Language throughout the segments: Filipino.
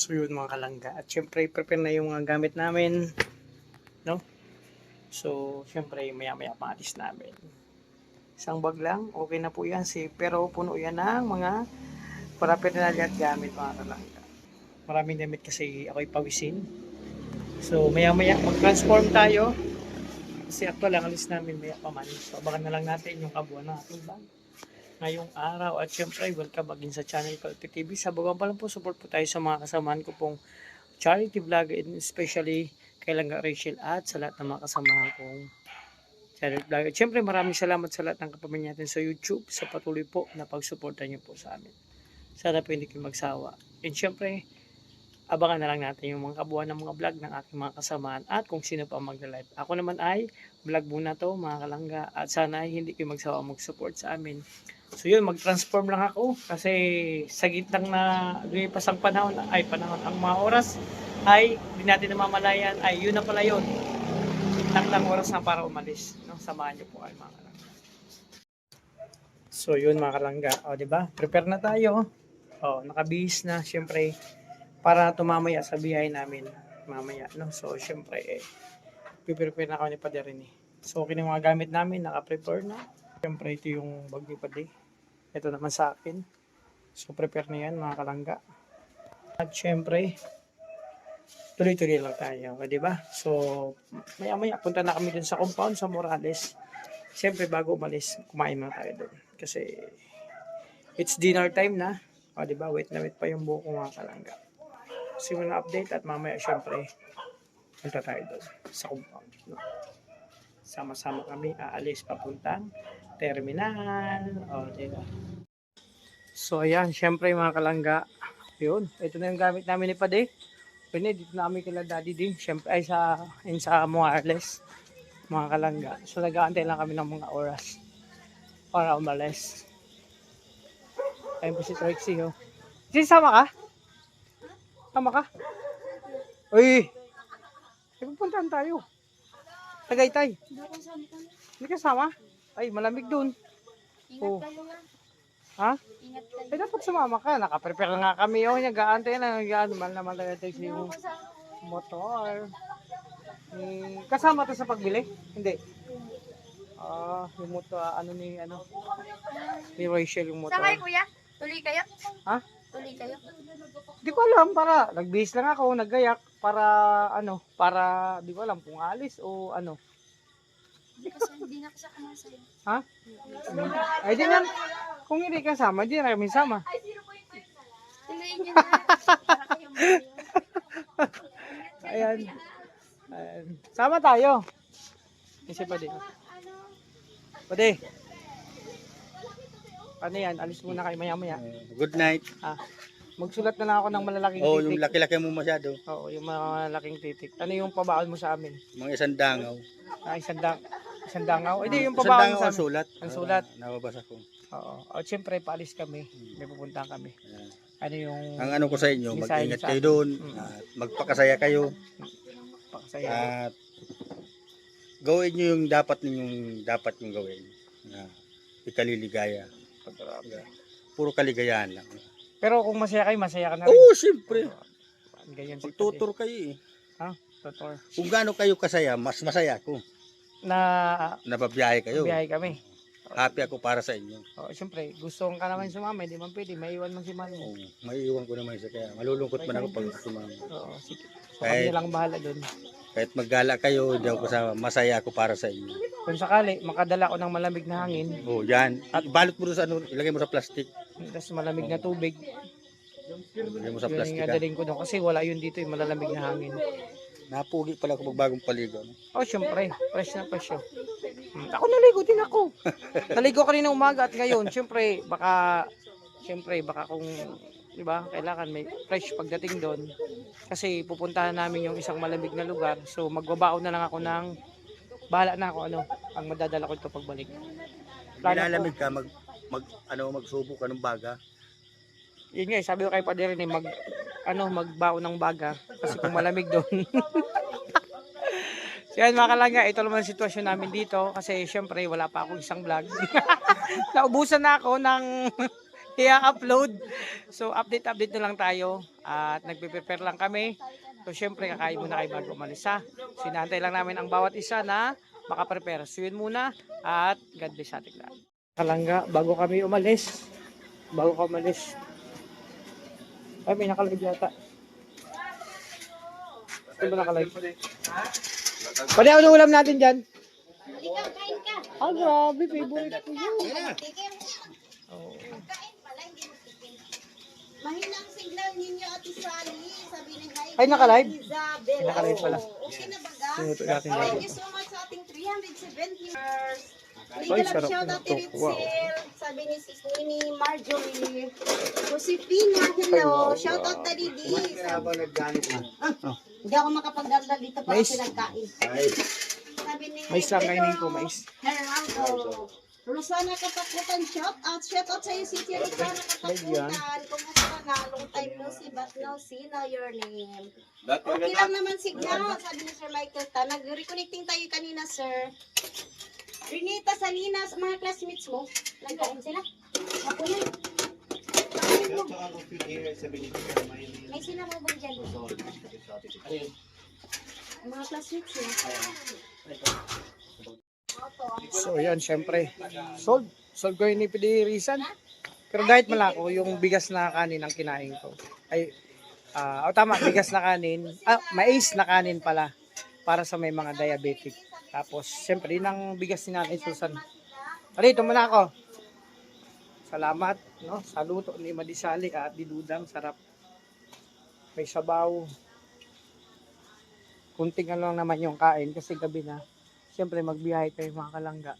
So yun mga kalangga. At syempre prepare na yung mga gamit namin. No? So syempre maya maya pangalis namin. Isang bag lang. Okay na po yan. Pero puno yan ng mga paraphernalia at gamit mga kalangga. Maraming damit kasi ako'y pawisin. So maya maya mag-transform tayo. Kasi actual lang alis namin maya pa man. So abangan na lang natin yung kabuuan ng ating bag ngayong araw. At syempre welcome again sa channel ko TV. Sa bagang pa lang po, support po tayo sa mga kasamahan ko pong charity vlog, and especially kay Langga Rachel at sa lahat ng mga kasamahan kong charity vlog. At syempre maraming salamat sa lahat ng kapamilya natin sa YouTube sa patuloy po na pagsuporta niyo po sa amin. Sana po hindi kayo magsawa. And syempre abangan na lang natin yung mga kabuuan ng mga vlog ng aking mga kasamahan at kung sino pa magla-live. Ako naman ay vlog muna to mga kalangga, at sana ay hindi kayo magsawa mag-support sa amin. So yun, mag-transform lang ako kasi sa gitnang na lumipas ang panahon, ang mga oras ay hindi natin namamalayan, ay yun na pala yun. Takdang oras na para umalis. No? Samahan niyo po ay mga kalangga. So yun mga kalangga, o diba? Prepare na tayo. O, nakabihis na, syempre para tumamaya sa biyahe namin mamaya, no? So syempre prepare na ako ni Padre ni. So okay na yung mga gamit namin, naka-prepare na. Syempre ito yung bag ni Padre. Ito naman sa akin. So prepare na yan mga kalangga. At syempre tuloy-tuloy lang tayo, di ba? So maya-maya punta na kami dun sa compound sa Morales. Syempre bago umalis, kumain na tayo dun. Kasi it's dinner time na. O di ba? Wait na wait pa yung buko mga kalangga. Simula na update at mamaya syempre punta tayo doon sa compound. No? Sama-sama kami aalis papuntang terminal. O, diba? So ayan, syempre mga kalangga, yun, ito na yung gamit namin ni Pade. Pwede, dito na kami kila Daddy din. Syempre ay sa Morales, mga kalangga. So nag-aantay lang kami ng mga oras para umalis. Ayun po si Trixie, oh. Sama ka? Tama ka? Uy! Pupuntahan tayo. Tagaytay. Hindi kasama? Ay, malamig dun. Ingat kayo nga. Ha? Ingat kayo. Ay, dapat sumama ka. Nakaprepare nga kami. Oh, nag-aantay na. Nag-aantay naman tagaytay si yung motor. Kasama to sa pagbili? Hindi. Yung motor, ni Rachel yung motor. Saan kayo kuya? Tuloy kayo? Ha? Tuloy kayo? Di ko alam, para nagbihis lang ako, naggayak para di ko alam kung alis o ano. Hindi na kasi ako sa'yo. Ha? Ay di na, kung hindi kasama, di na kami sama. Tuloyin nyo na. Para kayo malayo. Ayan. Sama tayo. Kasi Pade. Pade. Ano yan? Alis muna kayo maya-maya. Good night. Magsulat na lang ako ng malalaking Oh, titik. yung laki-laki mo masyado. Oo, yung mga malaking titik. Ano yung pabaon mo sa amin? Mga isang dangaw. Isang dangaw. Hindi, yung Isang pabaon dangaw mo sa ang amin. sulat. Ang sulat. Nababasa ko. Oo. O, siyempre, paalis kami. May pupuntahan kami. Ano yung... Ang ano ko sa inyo, mensahe mag-ingat sa kayo akin? doon. At magpakasaya kayo. Pakasaya. At gawin nyo yung dapat yung gawin. Ikaliligaya. Puro kaligayahan lang. Pero kung masaya kayo, masaya ka na rin. Oo, siyempre. Ganyan si Pagtutor kayo eh. Ha? Tutor. Kung gaano kayo kasaya, mas masaya ako. Na Nababiyahe kayo. biyahe kami. Happy ako para sa inyo. O, siyempre, gusto ka naman sumama, hindi man pwede. Maiwan man si Manu. Oo, maiiwan ko naman siya. Kaya malulungkot man ako pag sumama. Oo, sige. So, kami na lang bahala doon. Kahit maggala kayo, hindi ako kasama. Masaya ako para sa inyo. Kung sakali, makadala ko ng malamig na hangin, Oh, yan. At balot mo doon sa ano, ilagay mo sa plastic. tapos malamig na tubig, Ilagay mo sa yun plastic. yung Ha? dadaling ko doon. Kasi wala yun dito, yung malalamig na hangin. Napugi pala ako magbagong paligo. No? Oh, syempre, fresh na fresh yun. Ako naligo din ako. Naligo kanina umaga at ngayon, syempre, baka kung, di ba, kailangan may fresh pagdating doon. Kasi pupuntahan namin yung isang malamig na lugar. So, magbabaon na lang ako ng, bahala na ako, ang madadala ko ito pagbalik. Nilalamig ka, magsubok ka ng baga. Yun nga, sabi ko kay Padre ni magbaon ng baga kasi kung malamig doon. So yan mga kalangga, ito naman ang sitwasyon namin dito kasi syempre wala pa akong isang vlog. Naubusan na ako ng i-upload. So, update na lang tayo. At nagpe-prepare lang kami. So, syempre, kakain muna kayo bago umalis ha. Sinantay lang namin ang bawat isa na makaprepare. So, yun muna. At God bless sa ating lahat. Kalangga, bago kami umalis. Bago ka umalis. Ay, may nakalive yata. Ito ba nakalive? Pwede ano ulam natin dyan? Ikaw, kain ka. Ah, grabe. Favorite ko yun. Tikim. Oh. Kain pala, hindi mo tikim. Mahinang signal ninyo, Ate Sally. Sabi ni Heidi. Ay, nakalive? Isabel. Nakalive pala. Okay na ba, guys? Sinuto natin Thank yun. you so much sa ating 307 viewers. Ay, Legal sarap shout na out to. to Ritzel. Wow. Sabi ni Sis Nini Marjorie. Josefina, hello. Ay, wow, Shout out wow. Daddy D. Habang nagganit na. Hindi ako makapagdaldal dito para Mais. pinagkain. Ay, Sabi ni Mais lang kainin ko, mais. Geraldo. Rosana Katakutan, shout out. Shout out sa iyo, si Rosana Lagyan. Katakutan. Kumusta ka na? Long time no see, but no see, know your name. Okay lang naman signal, sabi ni Sir Michael ta. Nag-reconnecting tayo kanina, sir. Renita Salinas, mga classmates mo, nagkain sila. Ako na. Kain mo. May sinamubong dyan. Mga classmates mo. So, yan, syempre. Sold. Sold ko yung nipidirisan. Pero kahit malako, yung bigas na kanin ang kinain ko. Ay, tama, bigas na kanin. Mais na kanin pala. Para sa may mga diabetic. Tapos, syempre, yun ang bigas ni Nanay Susan. Alito muna ako. Salamat, no? Sa luto ni Madisali at Didudang. Sarap. May sabaw. Kunting lang naman yung kain kasi gabi na. Siyempre, magbiyahe tayo mga kalangga.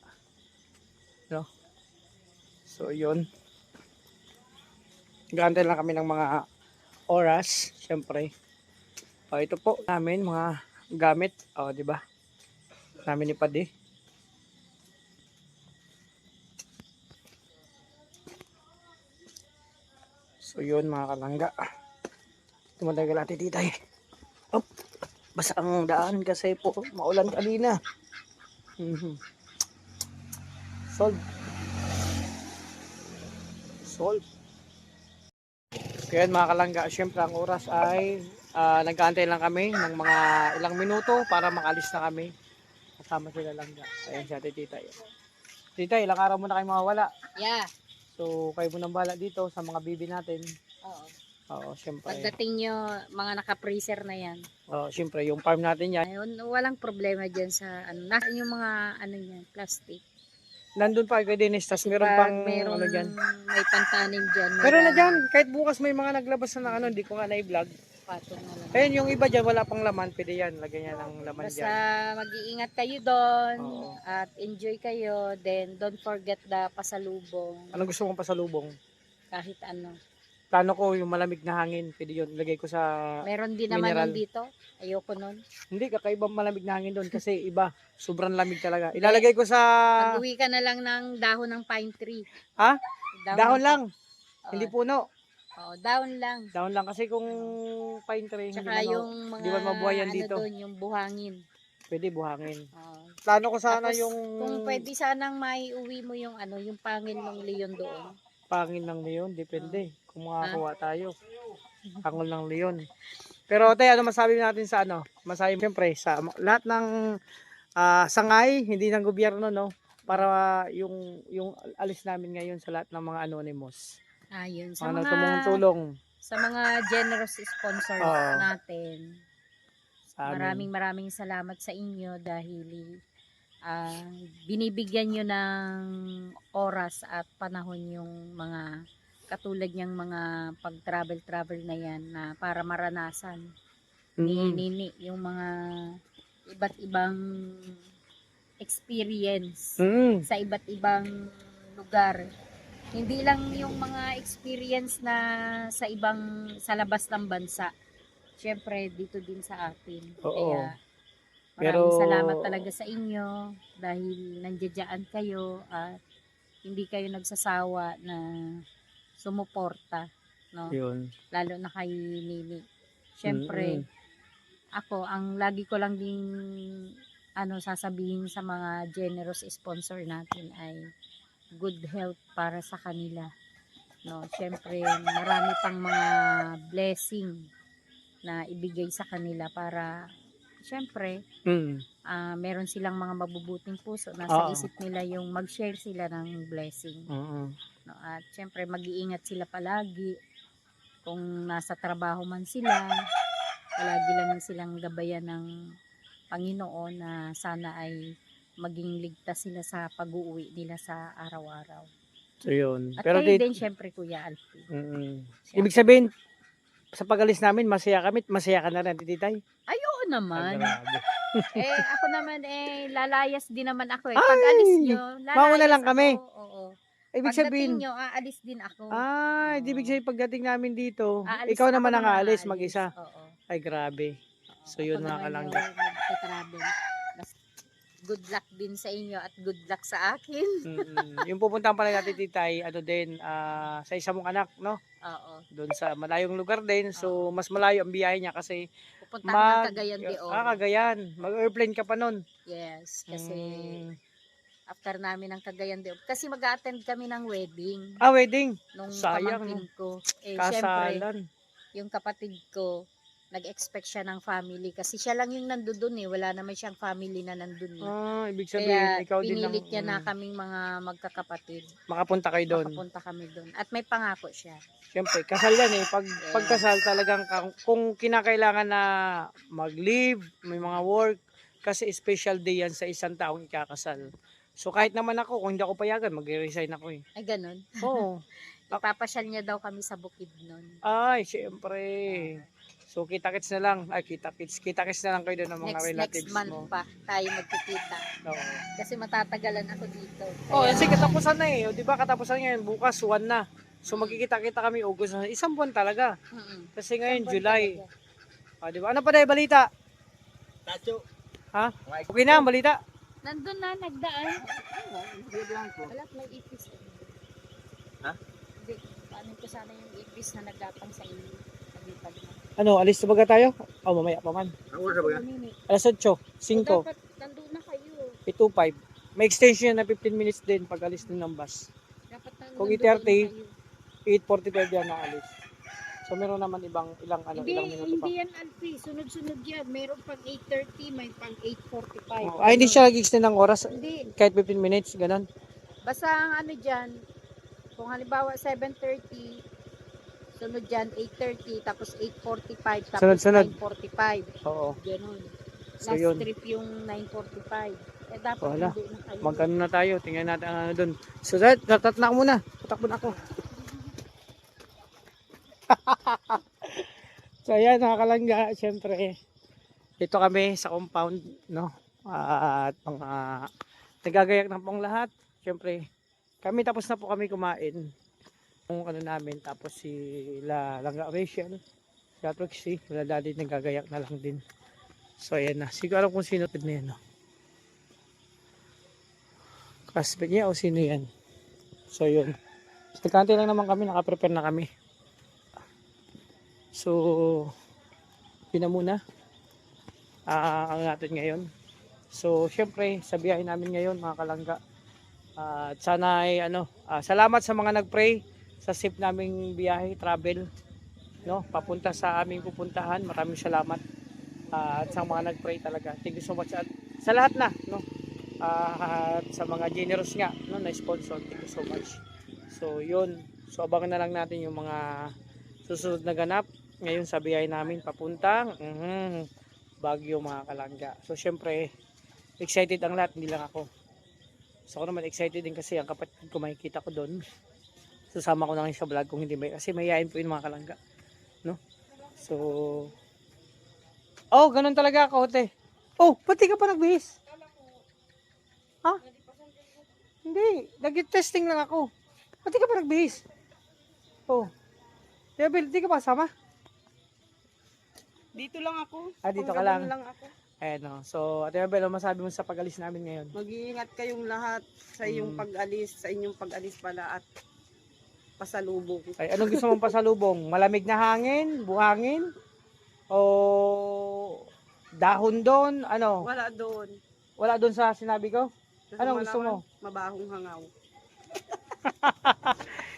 No? So, yun. Gantay lang kami ng mga oras. Siyempre. Ito po namin mga gamit. Di ba? Namin ni Padi. So, yun mga kalangga. Tumatagal natin dito eh. Op, basa ang daan kasi po maulan kanina. Solve. Solve. Kaya mga kalangga, syempre ang oras ay nag-aantay lang kami ng mga ilang minuto para makalis na kami. Kasama sila langga. Ayan siya, tita. Tita, ilang araw muna kayo mawawala. Yeah. So, kayo muna bala dito sa mga bibi natin. Oo. Oo, syempre. Pagdating nyo, mga naka-freezer na yan. Oo, syempre, yung farm natin yan. Ayun, walang problema dyan sa, nasa yung mga, yan, plastic. Nandun pa kay Dennis, tas meron Pag pang merong ano dyan. may pantanim dyan. may Meron na laman, dyan, kahit bukas may mga naglabas na ng ano, hindi ko nga na-vlog. patong na lang. Ayun, yung iba dyan, wala pang laman, pwede yan, lagyan yan ng laman Basta dyan. mag-iingat kayo doon Oo. at enjoy kayo. Then don't forget the pasalubong. Anong gusto mong pasalubong? Kahit ano. Plano ko yung malamig na hangin, pwede yun, lagay ko sa... Meron din naman Mineral. nun dito. Ayoko nun. Hindi, kakaibang malamig na hangin doon kasi iba, sobrang lamig talaga. Ilalagay ko sa... Pag-uwi ka na lang ng dahon ng pine tree. Ha? Dahon ng- lang, Oo. hindi puno. Oo, dahon lang. Dahon lang kasi kung pine tree, hindi Tsaka man, yung mga hindi man mabuhay yan dito. doon, yung buhangin. Pwede buhangin. Oo. Plano ko sana Tapos, yung kung pwede sanang maiuwi mo yung yung pangil ng leon doon. pangin ng leon, depende. Kung makakuha tayo. Pangol ng leon. Pero tayo, ano masabi natin sa ano? Masabi siyempre sa lahat ng sangay, hindi ng gobyerno, no? Para yung alis namin ngayon sa lahat ng mga anonymous. Ayun, sa Mga mga tumulong sa mga generous sponsors Oo. natin. sa amin. Maraming salamat sa inyo dahil binibigyan nyo ng oras at panahon yung mga katulad niyang mga pag-travel na yan na para maranasan ni Mm. Nini yung mga iba't ibang experience Mm. sa iba't ibang lugar. Hindi lang yung mga experience na sa labas ng bansa. Siyempre, dito din sa atin. Oo. Kaya, Pero- maraming salamat talaga sa inyo dahil nandiyadyaan kayo at hindi kayo nagsasawa na sumuporta. No? Yun. Lalo na kay Nini. Siyempre, ako, ang lagi ko lang din sasabihin sa mga generous sponsor natin ay good health para sa kanila. no, syempre marami pang mga blessing na ibigay sa kanila para syempre Mm. meron silang mga mabubuting puso na sa Oo. isip nila yung mag-share sila ng blessing, Oo. no? At syempre mag-iingat sila palagi kung nasa trabaho man sila, palagi lang silang gabayan ng Panginoon na sana ay maging ligtas sila sa pag-uwi nila sa araw-araw. So yun. At Pero kayo di, din syempre Kuya Alfie. ibig sabihin, sa pag-alis namin, masaya kami, masaya ka na rin, titay. Ay, oo naman. Grabe. Ako naman lalayas din naman ako eh. Ay! Pag alis nyo, Mauna lalayas lang kami. ako. Oo. Ibig Pagdating sabihin, nyo, aalis din ako. di ibig sabihin pagdating namin dito, Aalis ikaw ako naman ang aalis aalis. mag-isa. Oo. Ay, grabe. So Ako yun mga naman kalangga. yung magta-travel. Good luck din sa inyo at good luck sa akin. Yung pupuntahan pala natin titay, ano din, sa isa mong anak, no? Oo. Doon sa malayong lugar din. So, mas malayo ang biyahe niya kasi Pupunta ako ng Cagayan de Oro. Cagayan. Mag-airplane ka pa nun. Yes, kasi after namin ng Cagayan de Oro. Kasi mag-attend kami ng wedding Wedding. nung Sayang, pamangkin ko. Syempre, Kasalan. yung kapatid ko, nag-expect siya ng family kasi siya lang yung nandun eh. Wala naman siyang family na nandun eh. Ibig sabihin, Kaya ikaw din ang pinilit niya na kaming mga magkakapatid. makapunta kayo doon. Makapunta kami doon. At may pangako siya. Siyempre, kasal yan eh. Pagkasal talagang, kung kinakailangan na mag-leave, may mga work, kasi special day yan sa isang taong ikakasal. So kahit naman ako, kung hindi ako payagan, mag-resign ako eh. Ay, ganun. Oo. Ipapasyal niya daw kami sa bukid nun. Ay, siyempre. So kita-kits na lang. Ay, kita-kits na lang kayo doon ng mga Next relatives month mo. pa tayo magkikita. Oo. Kasi matatagalan ako dito. Kasi katapusan na eh. O, di ba katapusan ngayon, bukas 1 na. So magkikita-kita kami August na. Isang buwan talaga. Kasi ngayon, July. Di ba? Ano pa dahil balita? Tacho. Ha? Okay na ang balita? Nandun na, nagdaan. Wala, may ipis. Ha? Hindi, paano ko sana yung ipis na nagdatang sa inyo. Nagipag na. Ano, alis na baga tayo? Mamaya pa man. Ang oras na ba yan? Alas 8, 5, Dapat nandun na kayo. 8:05. May extension na 15 minutes din pag alis din ng bus. Dapat Kung nandun na 8:30, kayo. 8:45 yan na alis. So meron naman ilang Hindi, minuto pa. hindi yan Alfie. Sunod-sunod yan. Mayroon pang 8:30, may pang 8:45. Hindi siya nag-extend ng oras. Hindi. Kahit 15 minutes, ganun. Basta ang ano dyan, kung halimbawa 7:30, sunod dyan 8:30, tapos 8:45, tapos Sunod-sunod. 9:45. Oo. Ganun. So Last yun. trip yung 9:45. Dapat Wala. hindi na kayo. Magkano na tayo? Tingnan natin ang ano doon. So, tatat na ako muna. Tatakbo na ako. So, ayan, nakakalangga. Siyempre, dito kami sa compound, no? At mga nagagayak na pong lahat. Siyempre, kami tapos na po kami kumain. Yung ano namin, tapos si Langga Rachel, si Atrixie, wala dati nagagayak na lang din. So, ayan na. Siguro kung sino na yan, no? Classmate niya o sino yan? So yun. Nagkante lang naman kami, nakaprepare na kami. So, yun na muna. Ang natin ngayon. So, syempre, sa biyahe namin ngayon, mga kalangga. At sana ay, salamat sa mga nag-pray sa safe naming biyahe, travel. No? Papunta sa aming pupuntahan. Maraming salamat. At sa mga nag-pray talaga. Thank you so much. At sa lahat na, no? At sa mga generous nga no, na sponsor, thank you so much. So yun, so abangan na lang natin yung mga susunod na ganap ngayon sa biyahe namin papuntang Baguio, mga kalangga. So syempre excited ang lahat, hindi lang ako. So ako naman excited din kasi ang kapatid ko makikita ko doon. Susama ko na rin sa vlog kung hindi may, kasi mayayain po yung mga kalangga, no? So ganun talaga ako, te. Pati ka pa nagbihis. Ha? Hindi. Nag-testing lang ako. Pati ka pa nagbihis? Bel, di ka pa kasama? Dito lang ako. Dito ka lang. Lang ako. Ayan o. So, Ate Bel, ano masabi mo sa pag-alis namin ngayon? Mag-iingat kayong lahat sa inyong pag-alis pala at pasalubong. Ay, anong gusto mong pasalubong? Malamig na hangin? Buhangin? O dahon doon? Ano? Wala doon. Wala doon sa sinabi ko? Anong gusto mo? Mabahong hangaw.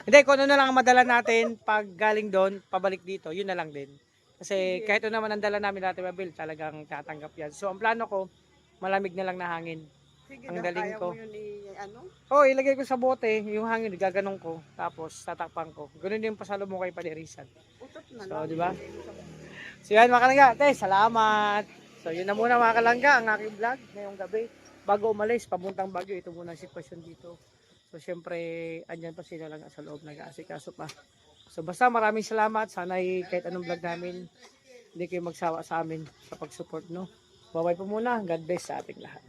Hindi, kung ano na lang ang madala natin pag galing doon, pabalik dito, yun na lang din. Kasi kahit ano naman ang dala namin dati, Mabil, talagang tatanggap yan. So, ang plano ko, malamig na lang na hangin. Sige, Ang na, galing kaya ko. mo yun ano? Oh, ilagay ko sa bote, yung hangin, gaganong ko, tapos tatakpan ko. Ganun din yung pasalo mo kay Padirisan. Utot na So, lang. di ba? So, yan mga kalangga. Te, salamat. So, yun na muna mga kalangga, ang aking vlog ngayong gabi. Bago umalis, papuntang Baguio, ito muna ang sitwasyon dito. So, syempre, andyan pa sila lang sa loob, nag-aasikaso pa. So, basta maraming salamat. Sana kahit anong vlog namin, hindi kayo magsawa sa amin sa pag-support, no? Bye-bye po muna. God bless sa ating lahat.